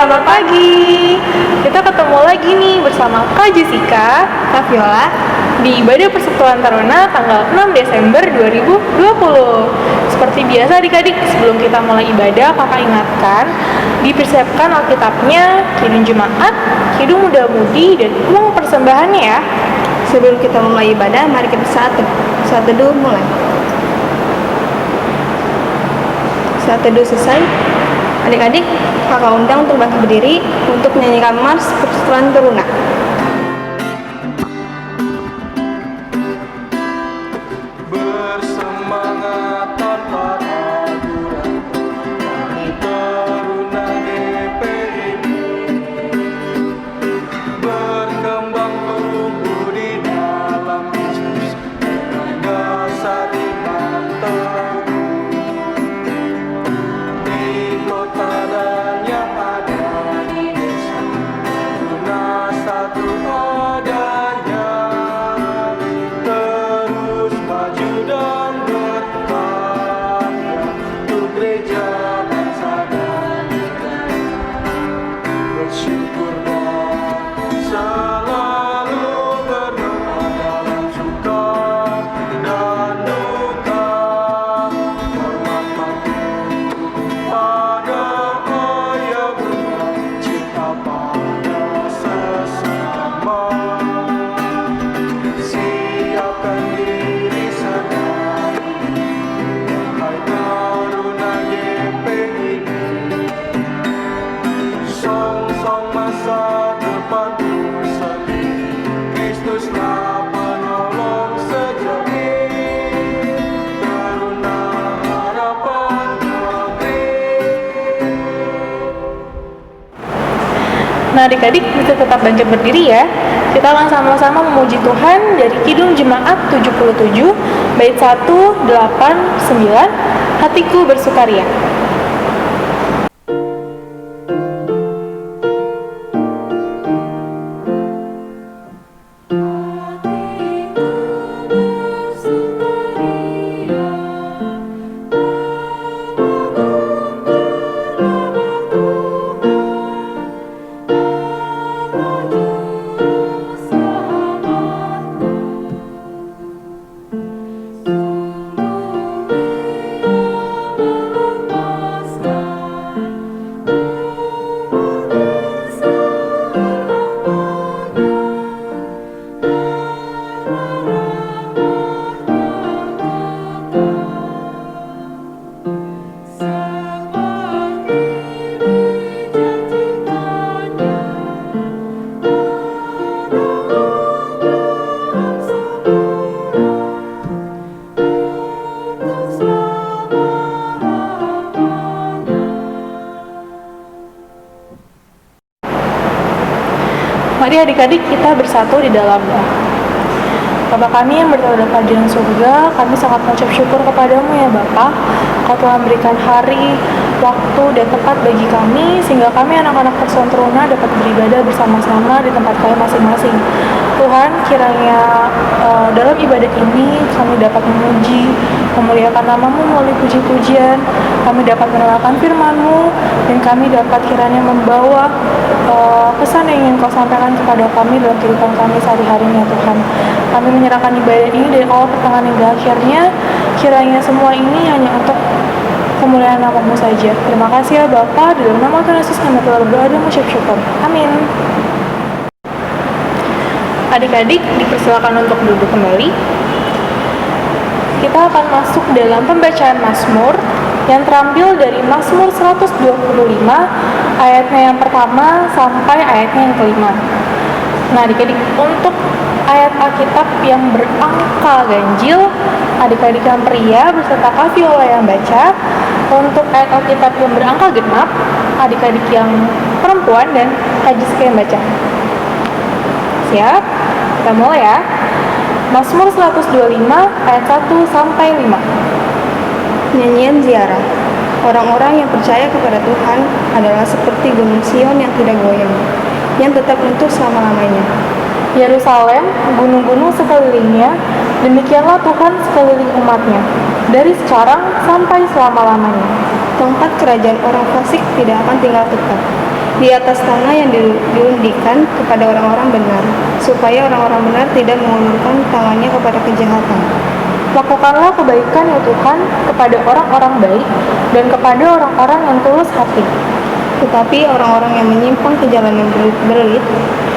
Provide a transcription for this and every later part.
selamat pagi. Kita ketemu lagi nih bersama Kak Jessica, Kak Viola, di Ibadah Persekutuan Taruna tanggal 6 Desember 2020. Seperti biasa adik-adik, sebelum kita mulai ibadah, kakak ingatkan, dipersiapkan Alkitabnya, Kidung Jemaat, Kidung Muda-Mudi, dan uang persembahannya ya. sebelum kita mulai ibadah, mari kita saat teduh mulai. Saat teduh selesai, adik-adik, kakak undang untuk bangkit berdiri untuk menyanyikan Mars Persekutuan Taruna. Bersemangat tanpa ragu-ragu, kami Taruna GPIB berkembang tumbuh di dalam Yesus dengan dasar iman teguh. Di kota dan yang ada di desa, Taruna satu adanya, terus maju dan berkarya untuk gereja bangsa dan negara. Bersyukur dan selalu berdoa dalam suka dan duka, hormat pada ayah bunda, cinta pada sesama. Siapkan diri sedari, wahai Taruna GPIB. Song-song masa depanku sendiri, Kristuslah penolong sejati. Taruna harapan negeri. Nah adik-adik bisa tetap bangkit berdiri ya. Kita akan sama-sama memuji Tuhan dari Kidung Jemaat 77, bait 1, 8, 9, Hatiku Bersukaria. Mari adik-adik kita bersatu di dalam doa. Bapa kami yang berada di kerajaan surga, kami sangat mengucap syukur kepadamu ya Bapa. Kau telah memberikan hari, waktu, dan tempat bagi kami, sehingga kami anak-anak Persekutuan Taruna dapat beribadah bersama-sama di tempat kami masing-masing. Tuhan, kiranya dalam ibadat ini kami dapat memuji, memuliakan namamu melalui puji-pujian, kami dapat mendengarkan firman-Mu, dan kami dapat kiranya membawa pesan yang ingin kau sampaikan kepada kami dalam kehidupan kami sehari-hari ya Tuhan. Kami menyerahkan ibadah ini dari awal pertengahan hingga akhirnya, kiranya semua ini hanya untuk kemuliaan nama-Mu saja. Terima kasih ya Bapa, dalam nama Tuhan Yesus kami telah berdoa dan mengucap syukur. Amin. Adik-adik dipersilakan untuk duduk kembali. Kita akan masuk dalam pembacaan Mazmur yang terambil dari Mazmur 125 ayatnya yang pertama sampai ayatnya yang kelima. Nah adik-adik, untuk ayat Alkitab yang berangka ganjil, adik-adik yang pria beserta Kak Viola yang baca. Untuk ayat Alkitab yang berangka genap, adik-adik yang perempuan dan Kak Jessica yang baca. Siap? Kita mulai ya. Mazmur 125 ayat 1 sampai 5. Nyanyian ziarah. Orang-orang yang percaya kepada Tuhan adalah seperti gunung Sion yang tidak goyang, yang tetap untuk selama-lamanya. Yerusalem, gunung-gunung sekelilingnya, demikianlah Tuhan sekeliling umatnya, dari sekarang sampai selama-lamanya. Tempat kerajaan orang fasik tidak akan tinggal tetap. di atas tanah yang diundikan kepada orang-orang benar, supaya orang-orang benar tidak mengulurkan tangannya kepada kejahatan. Lakukanlah kebaikan ya Tuhan kepada orang-orang baik dan kepada orang-orang yang tulus hati. Tetapi orang-orang yang menyimpang ke jalan yang berbelit,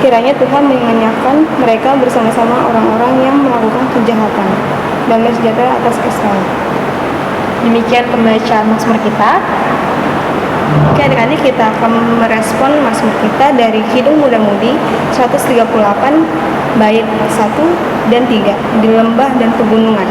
kiranya Tuhan mengenyahkan mereka bersama-sama orang-orang yang melakukan kejahatan. Damai sejahtera atas Israel. Demikian pembacaan Mazmur kita. Oke adik-adik, kita akan merespon Mazmur kita dari Kidung Muda-Mudi 138 bait 1 dan 3 di lembah dan pegunungan.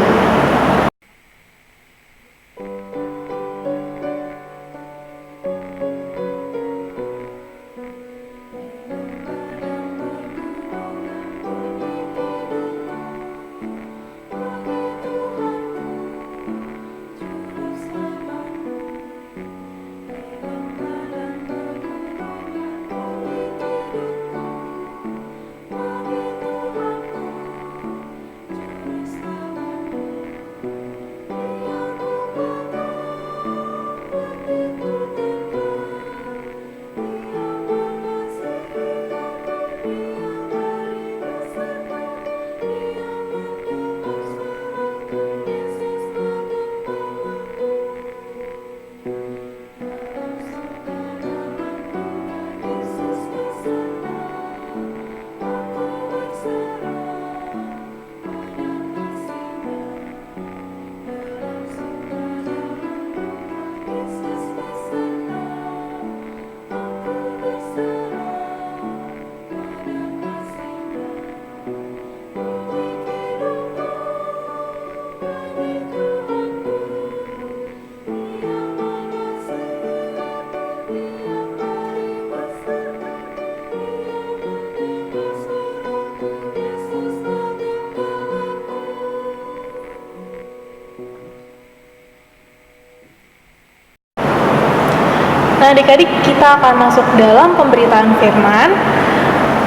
Nah adik-adik, kita akan masuk dalam pemberitaan firman.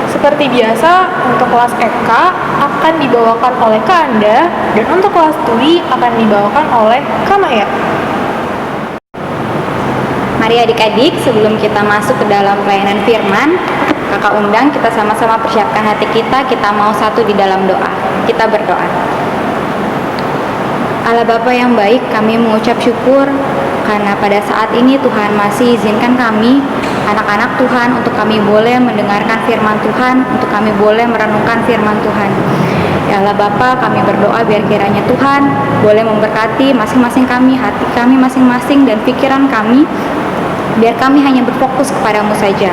Seperti biasa, untuk kelas EK akan dibawakan oleh Kak Anda, dan untuk kelas TUI akan dibawakan oleh Kak Maya. Mari adik-adik, sebelum kita masuk ke dalam pelayanan firman, kakak undang kita sama-sama persiapkan hati kita mau satu di dalam doa. Kita berdoa. Allah Bapa yang baik, kami mengucap syukur karena pada saat ini Tuhan masih izinkan kami, anak-anak Tuhan, untuk kami boleh mendengarkan firman Tuhan, untuk kami boleh merenungkan firman Tuhan. Ya Allah Bapa, kami berdoa biar kiranya Tuhan boleh memberkati masing-masing kami, hati kami masing-masing dan pikiran kami, biar kami hanya berfokus kepadamu saja.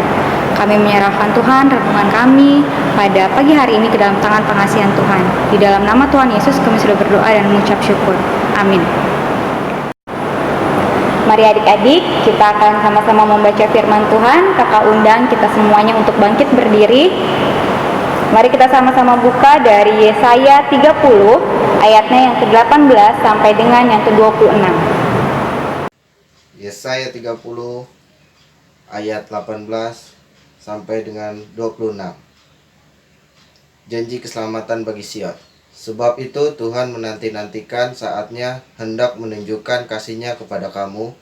Kami menyerahkan Tuhan renungan kami pada pagi hari ini ke dalam tangan pengasihan Tuhan. Di dalam nama Tuhan Yesus kami sudah berdoa dan mengucap syukur. Amin. Mari adik-adik, kita akan sama-sama membaca firman Tuhan. Kakak undang kita semuanya untuk bangkit berdiri. Mari kita sama-sama buka dari Yesaya 30 ayatnya yang ke-18 sampai dengan yang ke-26. Yesaya 30 ayat 18 sampai dengan 26. Janji keselamatan bagi Sion. Sebab itu Tuhan menanti-nantikan saatnya hendak menunjukkan kasih-Nya kepada kamu.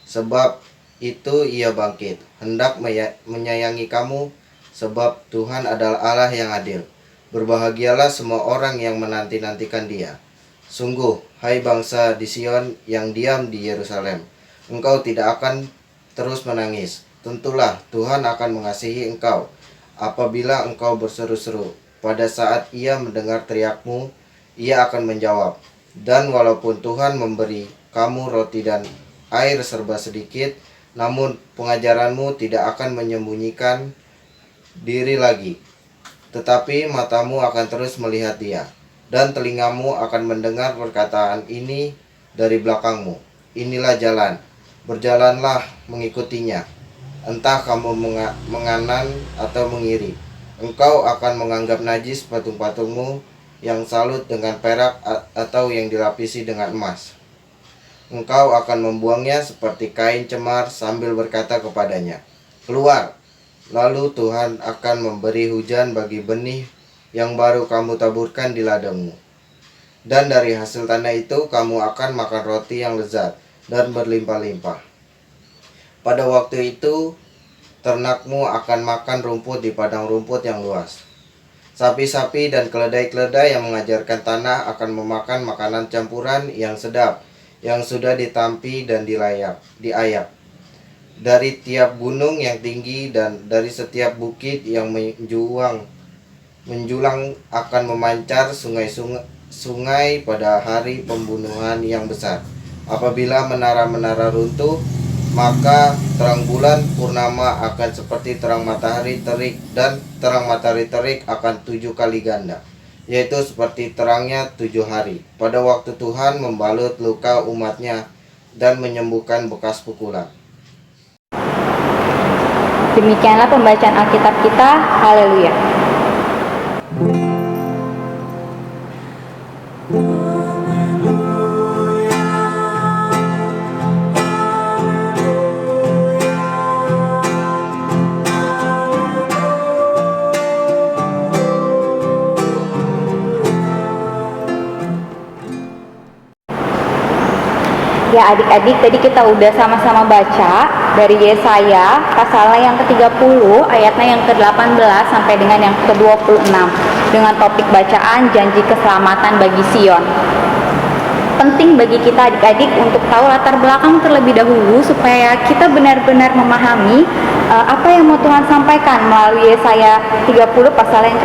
Sebab itu Ia bangkit, hendak menyayangi kamu. Sebab Tuhan adalah Allah yang adil. Berbahagialah semua orang yang menanti-nantikan Dia. Sungguh, hai bangsa di Sion yang diam di Yerusalem, engkau tidak akan terus menangis. Tentulah Tuhan akan mengasihi engkau apabila engkau berseru-seru. Pada saat Ia mendengar teriakmu, Ia akan menjawab. Dan walaupun Tuhan memberi kamu roti dan air serba sedikit, namun pengajaranmu tidak akan menyembunyikan diri lagi. Tetapi matamu akan terus melihat Dia, dan telingamu akan mendengar perkataan ini dari belakangmu. Inilah jalan, berjalanlah mengikutinya. Entah kamu menganan atau mengiri, engkau akan menganggap najis patung-patungmu yang salut dengan perak atau yang dilapisi dengan emas. Engkau akan membuangnya seperti kain cemar sambil berkata kepadanya, keluar. Lalu Tuhan akan memberi hujan bagi benih yang baru kamu taburkan di ladangmu. Dan dari hasil tanah itu kamu akan makan roti yang lezat dan berlimpah-limpah. Pada waktu itu ternakmu akan makan rumput di padang rumput yang luas. Sapi-sapi dan keledai-keledai yang mengajarkan tanah akan memakan makanan campuran yang sedap, yang sudah ditampi dan diayak. Dari tiap gunung yang tinggi dan dari setiap bukit yang menjulang akan memancar sungai pada hari pembunuhan yang besar. Apabila menara-menara runtuh, maka terang bulan purnama akan seperti terang matahari terik, dan terang matahari terik akan 7 kali ganda, yaitu seperti terangnya 7 hari. Pada waktu Tuhan membalut luka umatnya dan menyembuhkan bekas pukulan. Demikianlah pembacaan Alkitab kita. Haleluya. Ya adik-adik, tadi kita udah sama-sama baca dari Yesaya pasalnya yang ke-30 ayatnya yang ke-18 sampai dengan yang ke-26 dengan topik bacaan janji keselamatan bagi Sion. Penting bagi kita adik-adik untuk tahu latar belakang terlebih dahulu supaya kita benar-benar memahami apa yang mau Tuhan sampaikan melalui Yesaya 30 pasalnya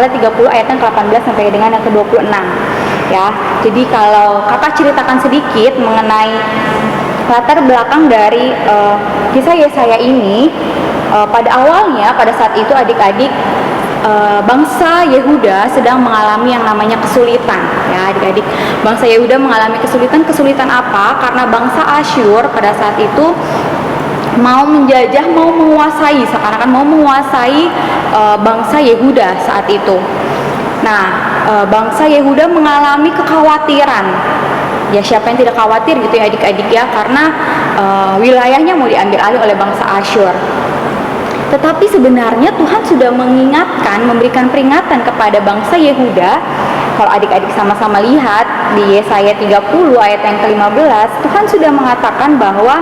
30 ayat yang ke-18 sampai dengan yang ke-26. Ya, jadi kalau kakak ceritakan sedikit mengenai latar belakang dari kisah Yesaya ini, pada awalnya pada saat itu adik-adik bangsa Yehuda sedang mengalami yang namanya kesulitan. Ya adik-adik, bangsa Yehuda mengalami kesulitan apa? Karena bangsa Asyur pada saat itu mau menjajah, mau menguasai, seakan-akan mau menguasai bangsa Yehuda saat itu. Nah, bangsa Yehuda mengalami kekhawatiran. Ya siapa yang tidak khawatir gitu ya adik-adik ya, karena wilayahnya mau diambil alih oleh bangsa Asyur. Tetapi sebenarnya Tuhan sudah mengingatkan, memberikan peringatan kepada bangsa Yehuda. Kalau adik-adik sama-sama lihat di Yesaya 30 ayat yang ke-15, Tuhan sudah mengatakan bahwa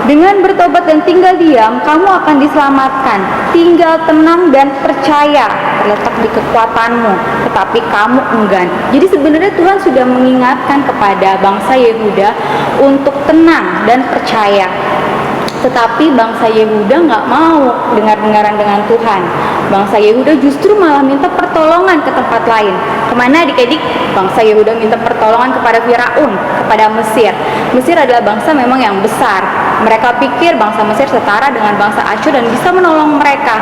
dengan bertobat dan tinggal diam, kamu akan diselamatkan. Tinggal tenang dan percaya, terletak di kekuatanmu, tetapi kamu enggan. Jadi sebenarnya Tuhan sudah mengingatkan kepada bangsa Yehuda untuk tenang dan percaya. Tetapi bangsa Yehuda nggak mau dengar-dengaran dengan Tuhan. Bangsa Yehuda justru malah minta pertolongan ke tempat lain. Kemana adik-adik? Bangsa Yehuda minta pertolongan kepada Firaun, kepada Mesir. Mesir adalah bangsa memang yang besar. Mereka pikir bangsa Mesir setara dengan bangsa Asyur dan bisa menolong mereka.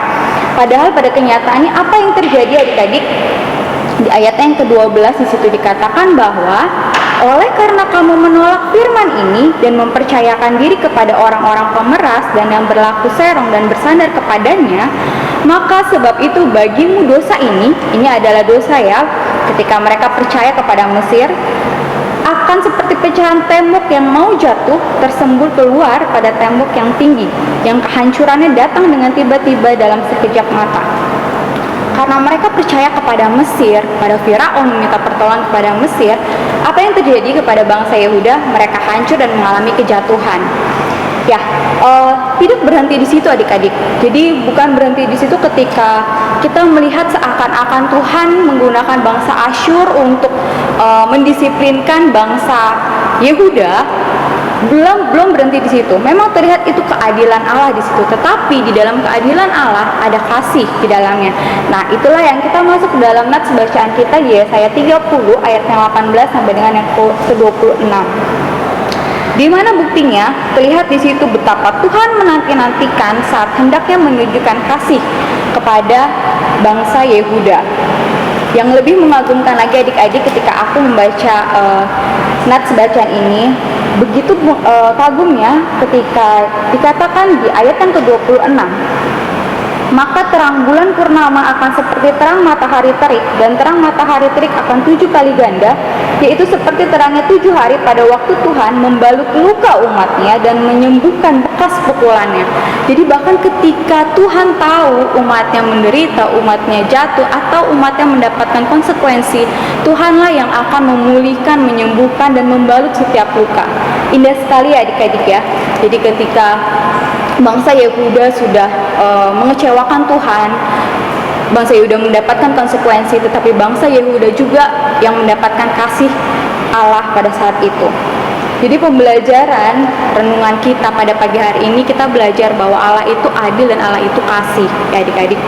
Padahal pada kenyataannya apa yang terjadi adik-adik? Di ayat yang ke-12 di situ dikatakan bahwa oleh karena kamu menolak firman ini dan mempercayakan diri kepada orang-orang pemeras dan yang berlaku serong dan bersandar kepadanya, maka sebab itu bagimu dosa ini adalah dosa ya, ketika mereka percaya kepada Mesir, akan seperti pecahan tembok yang mau jatuh tersembur keluar pada tembok yang tinggi, yang kehancurannya datang dengan tiba-tiba dalam sekejap mata. Karena mereka percaya kepada Mesir, pada Firaun meminta pertolongan kepada Mesir, apa yang terjadi kepada bangsa Yehuda? Mereka hancur dan mengalami kejatuhan. Ya, tidak berhenti di situ adik-adik. Jadi bukan berhenti di situ ketika kita melihat seakan-akan Tuhan menggunakan bangsa Asyur untuk mendisiplinkan bangsa Yehuda. Belum berhenti di situ. Memang terlihat itu keadilan Allah di situ, tetapi di dalam keadilan Allah ada kasih di dalamnya. Nah, itulah yang kita masuk ke dalam nats bacaan kita di Yesaya 30 ayat yang 18 sampai dengan yang ke-26. Di mana buktinya? Terlihat di situ betapa Tuhan menanti-nantikan saat hendaknya menunjukkan kasih kepada bangsa Yehuda. Yang lebih mengagumkan lagi adik-adik ketika aku membaca nats bacaan ini, begitu kagumnya ketika dikatakan di ayat yang ke-26, maka terang bulan purnama akan seperti terang matahari terik, dan terang matahari terik akan 7 kali ganda, yaitu seperti terangnya 7 hari pada waktu Tuhan membalut luka umatnya dan menyembuhkan bekas pukulannya. Jadi bahkan ketika Tuhan tahu umatnya menderita, umatnya jatuh, atau umatnya mendapatkan konsekuensi, Tuhanlah yang akan memulihkan, menyembuhkan, dan membalut setiap luka. Indah sekali ya adik-adik ya. Jadi ketika bangsa Yehuda sudah mengecewakan Tuhan, bangsa Yehuda mendapatkan konsekuensi, tetapi bangsa Yehuda juga yang mendapatkan kasih Allah pada saat itu. Jadi pembelajaran renungan kita pada pagi hari ini, kita belajar bahwa Allah itu adil dan Allah itu kasih, ya adik-adik.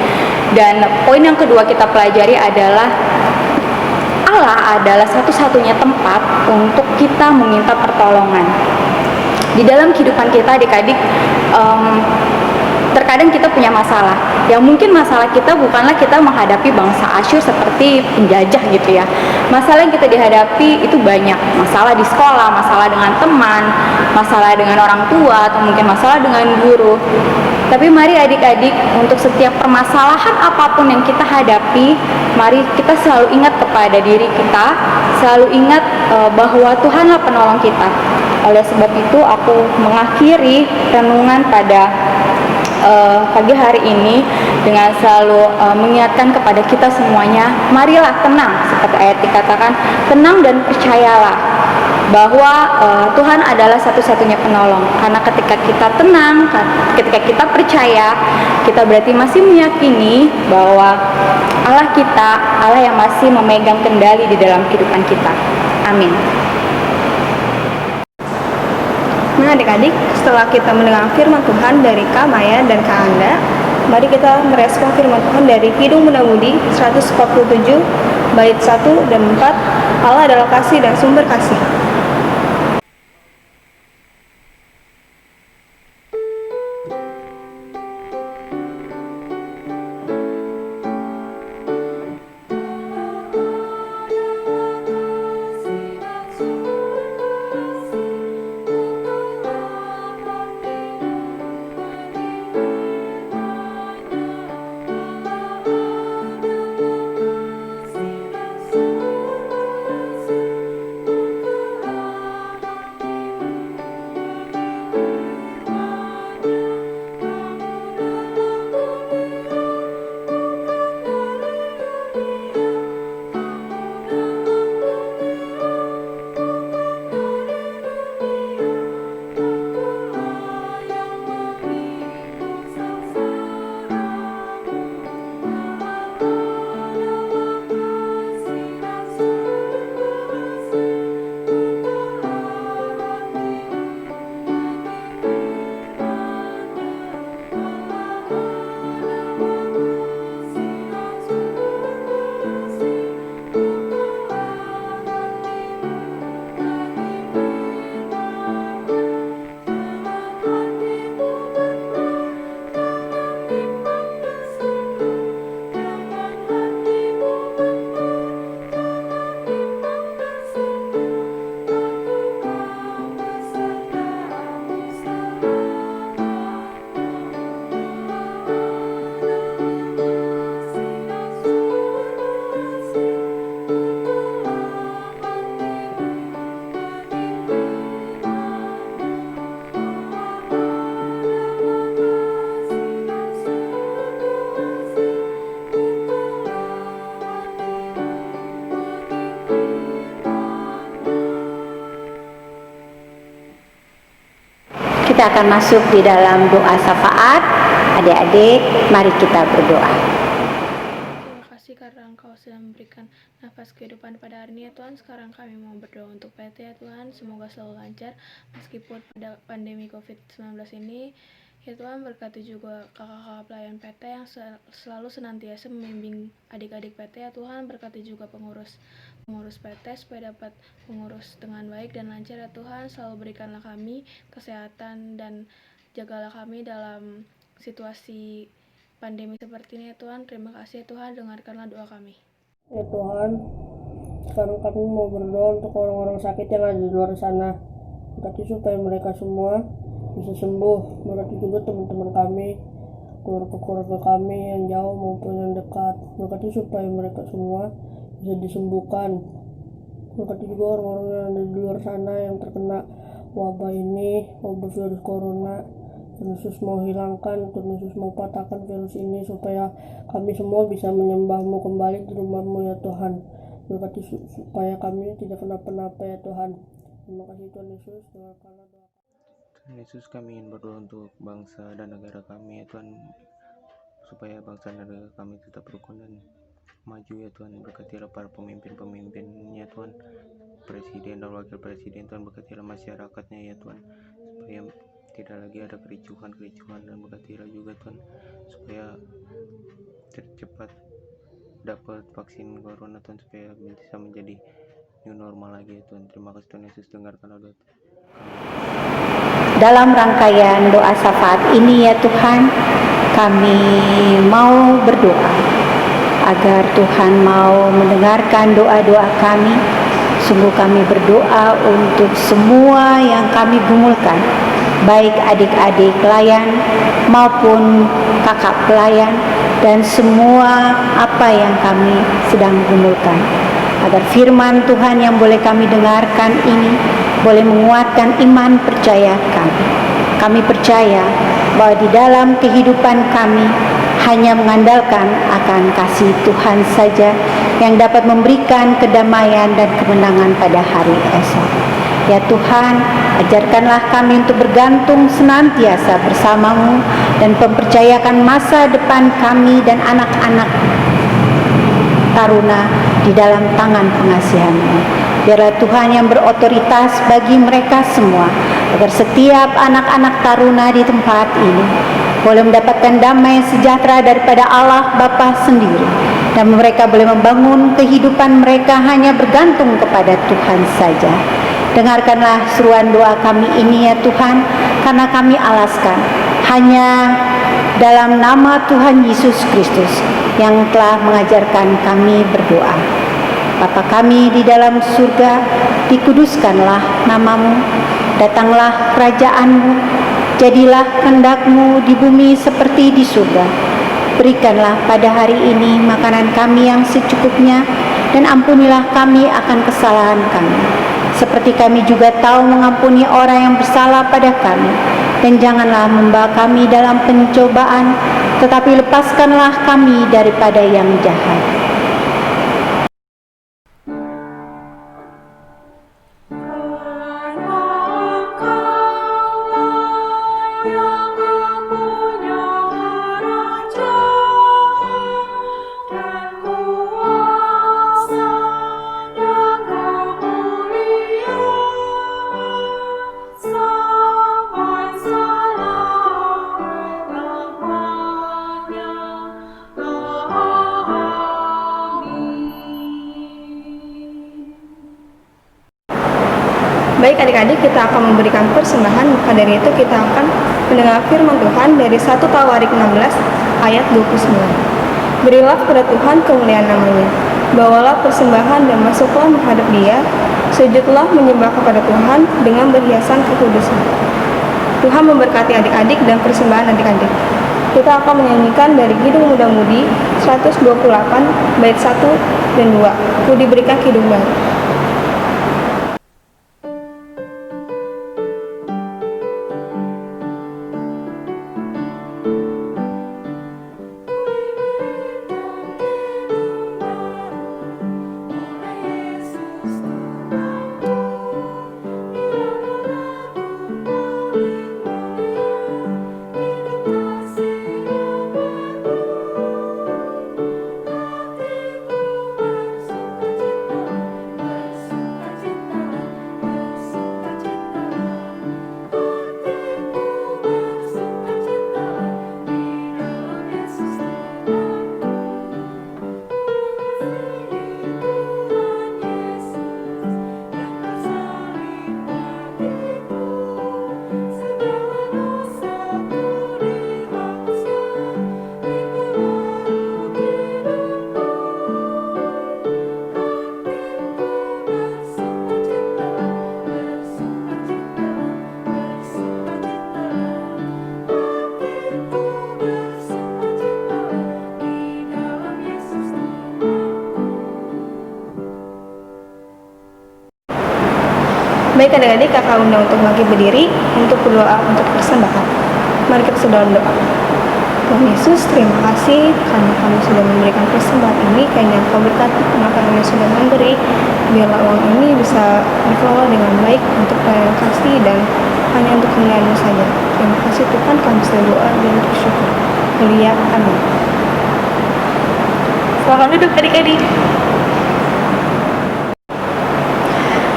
Dan poin yang kedua kita pelajari adalah Allah adalah satu-satunya tempat untuk kita meminta pertolongan. Di dalam kehidupan kita adik-adik, terkadang kita punya masalah. Yang mungkin masalah kita bukanlah kita menghadapi bangsa Asyur seperti penjajah gitu ya. Masalah yang kita dihadapi itu banyak. Masalah di sekolah, masalah dengan teman, masalah dengan orang tua, atau mungkin masalah dengan guru. Tapi mari adik-adik, untuk setiap permasalahan apapun yang kita hadapi, mari kita selalu ingat kepada diri kita, selalu ingat bahwa Tuhanlah penolong kita. Oleh sebab itu aku mengakhiri renungan pada pagi hari ini dengan selalu mengingatkan kepada kita semuanya, marilah tenang, seperti ayat dikatakan, tenang dan percayalah bahwa Tuhan adalah satu-satunya penolong. Karena ketika kita tenang, ketika kita percaya, kita berarti masih meyakini bahwa Allah kita, Allah yang masih memegang kendali di dalam kehidupan kita. Amin. Nah adik-adik, setelah kita mendengar firman Tuhan dari Kak Maya dan Kak Anda, mari kita merespon firman Tuhan dari Kidung Muda-Mudi 147 bait 1 dan 4. Allah adalah kasih dan sumber kasih. Kita akan masuk di dalam doa syafaat. Adik-adik, mari kita berdoa. Terima kasih karena Engkau sudah memberikan nafas kehidupan pada hari ini ya Tuhan. Sekarang kami mau berdoa untuk PT ya Tuhan. Semoga selalu lancar meskipun pada pandemi COVID-19 ini. Ya Tuhan, berkati juga kakak-kakak pelayan PT yang selalu senantiasa membimbing adik-adik PT ya Tuhan. Berkati juga pengurus PT supaya dapat mengurus dengan baik dan lancar ya Tuhan. Selalu berikanlah kami kesehatan dan jagalah kami dalam situasi pandemi seperti ini ya Tuhan. Terima kasih ya Tuhan, dengarkanlah doa kami. Ya Tuhan, sekarang kami mau berdoa untuk orang-orang sakit yang ada di luar sana. Berkati supaya mereka semua bisa sembuh. Berkati juga teman-teman kami, keluarga kami yang jauh maupun yang dekat. Berkati supaya mereka semua bisa disembuhkan. Berkati juga orang-orang yang ada di luar sana yang terkena wabah ini, wabah virus corona. Tuhan Yesus mau hilangkan, Tuhan Yesus mau patahkan virus ini supaya kami semua bisa menyembah-Mu kembali di rumah-Mu ya Tuhan. Berkati supaya kami tidak kenapa-napa ya Tuhan. Terima kasih Tuhan Yesus, dengarkanlah doa. Tuhan Yesus, kami ingin berdoa untuk bangsa dan negara kami ya Tuhan, supaya bangsa dan negara kami tetap rukun dan maju ya Tuhan. Berkatilah para pemimpin-pemimpinnya Tuhan, presiden dan wakil presiden Tuhan. Berkatilah masyarakatnya ya Tuhan, supaya tidak lagi ada kericuhan dan berkatilah juga Tuhan, supaya tercepat dapat vaksin corona Tuhan, supaya bisa menjadi new normal lagi ya Tuhan. Terima kasih Tuhan Yesus, dengarkan doa kami. Dalam rangkaian doa syafaat ini ya Tuhan, kami mau berdoa agar Tuhan mau mendengarkan doa-doa kami. Sungguh kami berdoa untuk semua yang kami gumulkan, baik adik-adik pelayan maupun kakak pelayan, dan semua apa yang kami sedang gumulkan, agar firman Tuhan yang boleh kami dengarkan ini boleh menguatkan iman percaya kami. Kami percaya bahwa di dalam kehidupan kami hanya mengandalkan akan kasih Tuhan saja yang dapat memberikan kedamaian dan kemenangan pada hari esok. Ya Tuhan, ajarkanlah kami untuk bergantung senantiasa bersama-Mu dan mempercayakan masa depan kami dan anak-anak taruna di dalam tangan pengasihan-Mu. Biarlah Tuhan yang berotoritas bagi mereka semua, agar setiap anak-anak taruna di tempat ini boleh mendapatkan damai sejahtera daripada Allah Bapa sendiri, dan mereka boleh membangun kehidupan mereka hanya bergantung kepada Tuhan saja. Dengarkanlah seruan doa kami ini ya Tuhan, karena kami alaskan hanya dalam nama Tuhan Yesus Kristus yang telah mengajarkan kami berdoa. Bapa kami di dalam surga, dikuduskanlah nama-Mu, datanglah kerajaan-Mu, jadilah kehendak-Mu di bumi seperti di surga. Berikanlah pada hari ini makanan kami yang secukupnya, dan ampunilah kami akan kesalahan kami, seperti kami juga tahu mengampuni orang yang bersalah pada kami. Dan janganlah membawa kami dalam pencobaan, tetapi lepaskanlah kami daripada yang jahat. Baik adik-adik, kita akan memberikan persembahan, maka dari itu kita akan mendengar firman Tuhan dari 1 Tawarik 16 ayat 29. Berilah kepada Tuhan kemuliaan namanya, bawalah persembahan dan masuklah menghadap Dia, sujudlah menyembah kepada Tuhan dengan berhiasan kekudusan. Tuhan memberkati adik-adik dan persembahan adik-adik. Kita akan menyanyikan dari Kidung Muda-Mudi 128 bait 1 dan 2. Ku diberikan kidung baru. Baik adik-adik, kakak undang untuk bangkit berdiri untuk berdoa untuk persembahan. Mari kita sedang doa. Tuhan Yesus, terima kasih karena kami sudah memberikan persembahan ini, karena Engkau berkati karena kami sudah memberi. Biarlah uang ini bisa dikelola dengan baik untuk pelayanan kasih dan hanya untuk kemuliaan-Mu saja. Terima kasih Tuhan, kami sudah doa dan bersyukur. Mulia, amin. Silakan duduk adik-adik.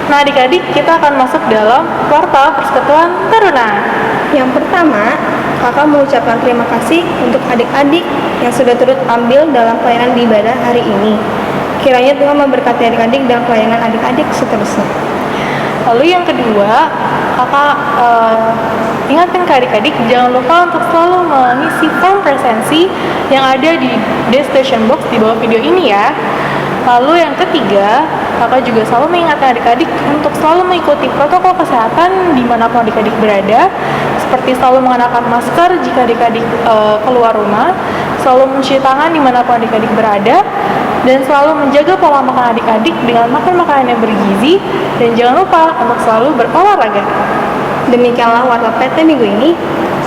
Nah adik-adik, kita akan masuk dalam kuartal persekutuan taruna. Yang pertama, kakak mengucapkan terima kasih untuk adik-adik yang sudah turut ambil dalam pelayanan di ibadah hari ini. Kiranya Tuhan memberkati adik-adik dan pelayanan adik-adik seterusnya. Lalu yang kedua, kakak ingatkan ke adik-adik jangan lupa untuk selalu mengisi form presensi yang ada di destination box di bawah video ini ya. Lalu yang ketiga, kakak juga selalu mengingatkan adik-adik untuk selalu mengikuti protokol kesehatan dimanapun adik-adik berada, seperti selalu mengenakan masker jika adik-adik keluar rumah, selalu mencuci tangan dimanapun adik-adik berada, dan selalu menjaga pola makan adik-adik dengan makan makanan yang bergizi, dan jangan lupa untuk selalu berolahraga. Demikianlah warta PT minggu ini.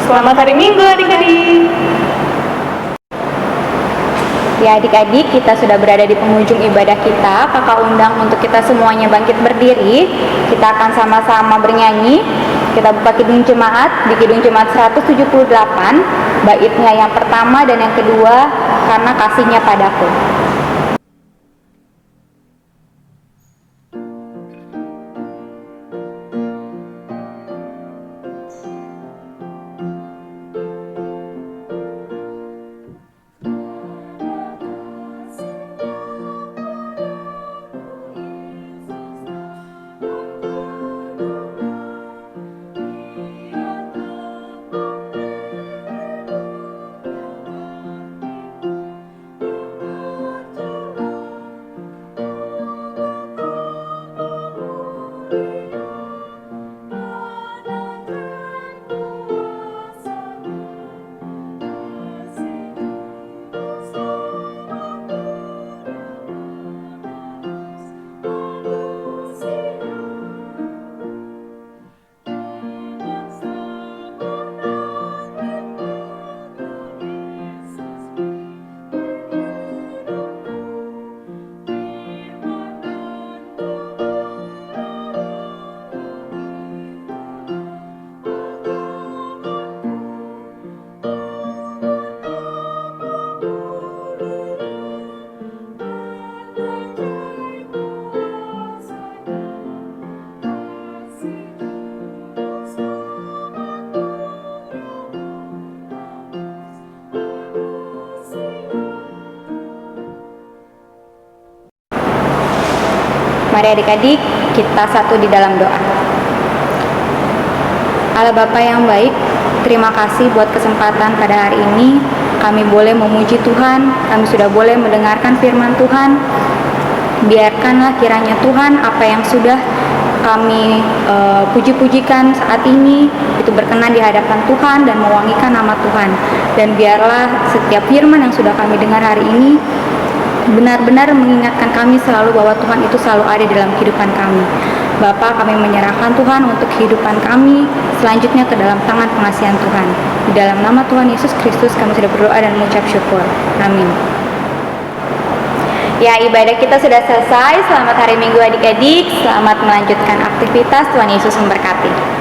Selamat hari Minggu adik-adik! Ya adik-adik, kita sudah berada di penghujung ibadah kita. Kakak undang untuk kita semuanya bangkit berdiri. Kita akan sama-sama bernyanyi. Kita buka Kidung Jemaat di Kidung Jemaat 178, baitnya yang pertama dan yang kedua, Karena Kasih-Nya Padaku. Mari adik-adik, kita satu di dalam doa. Allah Bapa yang baik, terima kasih buat kesempatan pada hari ini. Kami boleh memuji Tuhan, kami sudah boleh mendengarkan firman Tuhan. Biarkanlah kiranya Tuhan apa yang sudah kami puji-pujikan saat ini itu berkenan di hadapan Tuhan dan mewangikan nama Tuhan. Dan biarlah setiap firman yang sudah kami dengar hari ini benar-benar mengingatkan kami selalu bahwa Tuhan itu selalu ada dalam kehidupan kami. Bapa, kami menyerahkan Tuhan untuk kehidupan kami selanjutnya ke dalam tangan pengasihan Tuhan. Di dalam nama Tuhan Yesus Kristus kami sudah berdoa dan mengucap syukur. Amin. Ya, ibadah kita sudah selesai. Selamat hari Minggu adik-adik. Selamat melanjutkan aktivitas. Tuhan Yesus memberkati.